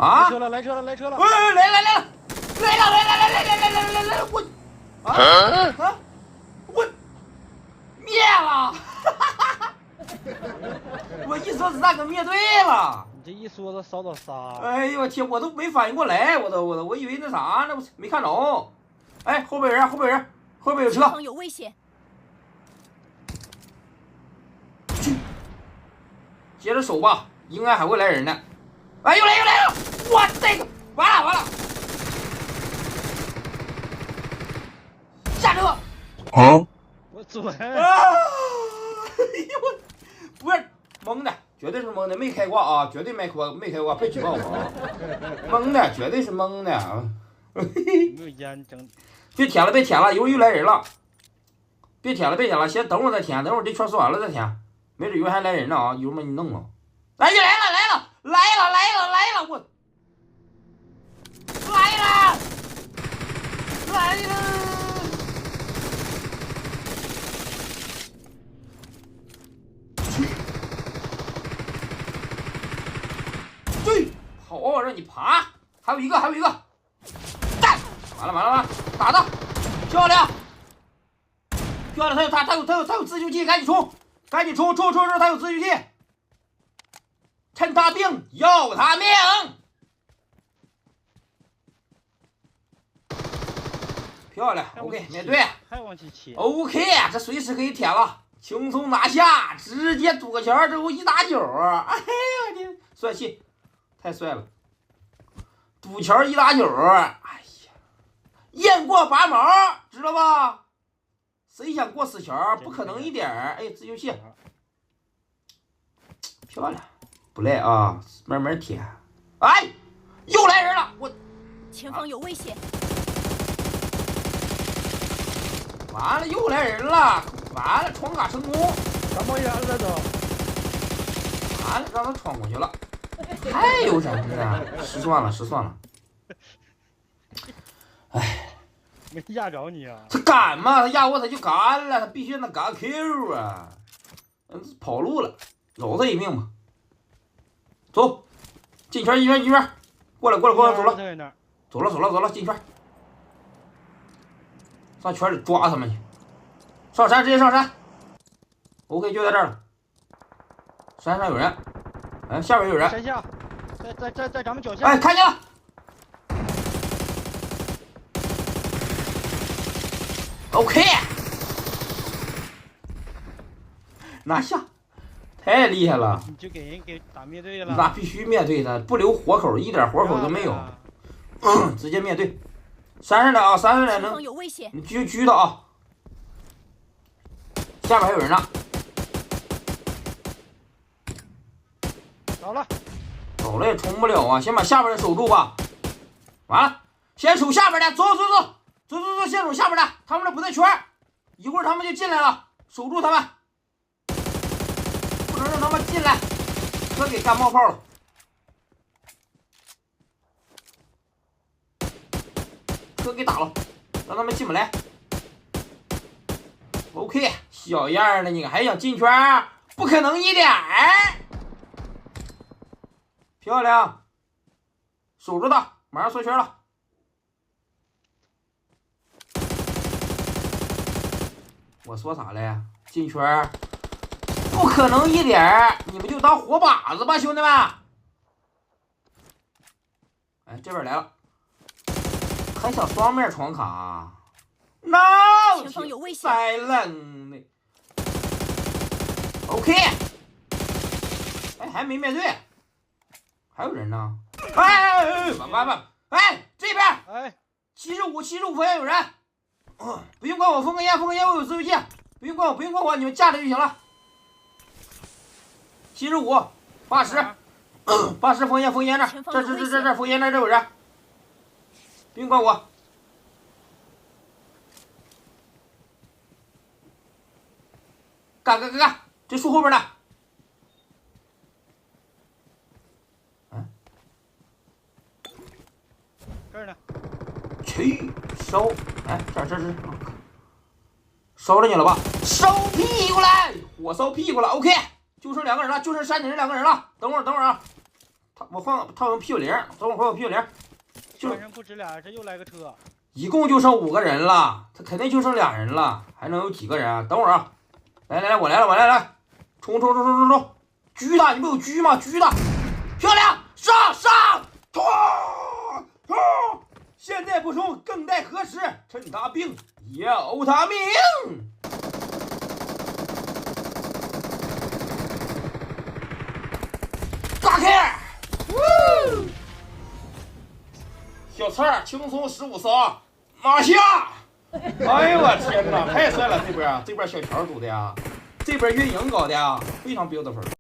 啊！来车了！来了！我我灭了！我一说子弹可灭队了。你这一说都烧到仨。哎呦我天，我都没反应过来，我以为那啥呢，我没看着。哎，后边有人，后边有车。前方有危险。去，接着守吧，应该还会来人呢。哎，又来了！我这个完了！下车！啊！我准！啊！不是蒙的，绝对是蒙的，没开挂啊，绝对没开挂，别举报我啊！蒙的，绝对是蒙的啊！没有烟整。别舔了，一会儿又来人了。别舔了，先等会儿再舔，等会儿这圈说完了再舔，没准一会儿还来人呢啊！一会儿把你弄了。哎，又来了！我来了！对，好，让你爬，还有一个，蛋，完了，打的漂亮，他有自救器，赶紧冲，他有自救器，趁他病要他命。漂亮 ，OK， 面对，还往起切 ，OK， 这随时可以舔了，轻松拿下，直接堵个球之后一打9啊！哎呀我天，帅气，太帅了，堵球1打9，哎呀，雁过拔毛，知道吧？谁想过死球？不可能一点儿！哎，自救器，漂亮，不赖啊，慢慢舔。哎，又来人了，我前方有危险。完了，又来人了！完了，闯卡成功！什么烟了都？完了，让他闯过去了，太有人了！失算了。哎，没压着你啊！他敢吗？他压我他就干了，他必须让他干 Q 啊！跑路了，饶他一命吧。走，进圈，过来，走了，进圈。上圈里抓他们去，上山，直接上山。OK， 就在这儿了。山上有人，哎，下边有人。山下，在咱们脚下。哎，看见了。OK， 拿下，太厉害了。你就给人打灭队了。那必须灭队的，不留活口，一点活口都没有，直接灭队。山上的啊，能，你狙他啊！下面还有人呢。走了也冲不了啊，先把下边的守住吧。完了，先守下边的，走，先守下边的，他们这不在圈，一会儿他们就进来了，守住他们，不能让他们进来，可给干冒泡了。车给打了，让他们进不来。OK， 小样的，你还想进圈？不可能一点儿。漂亮，守住他，马上缩圈了。我说啥了呀？进圈不可能一点儿，你们就当活靶子吧，兄弟们。哎，这边来了。还想双面闯卡？闹去！塞冷的。OK。哎，还没面对，还有人呢。哎，这边。哎，75方向有人。不用管我，封个烟，我有自由器。不用管我，你们架着就行了。75、80封烟这，这封烟这有人。不用管我，干！这树后边呢？这儿呢。去烧！哎，这，烧着你了吧？烧屁股来！火烧屁股了。OK， 就剩2个人了，就剩山顶这2个人了。等会儿啊，他我换他们 P90，等会儿换我 P90。三人不止俩，这又来个车。一共就剩5个人了，他肯定就剩2人了，还能有几个人啊？等会儿啊！来，我来，冲！狙他！你不有狙吗？狙他！漂亮！上！冲！现在不冲，更待何时？趁他病，要他命！炸开！小菜儿轻松15扫，拿下！哎呦我天哪，太帅了！这边小条组的呀，这边运营搞的呀，非常 beautiful。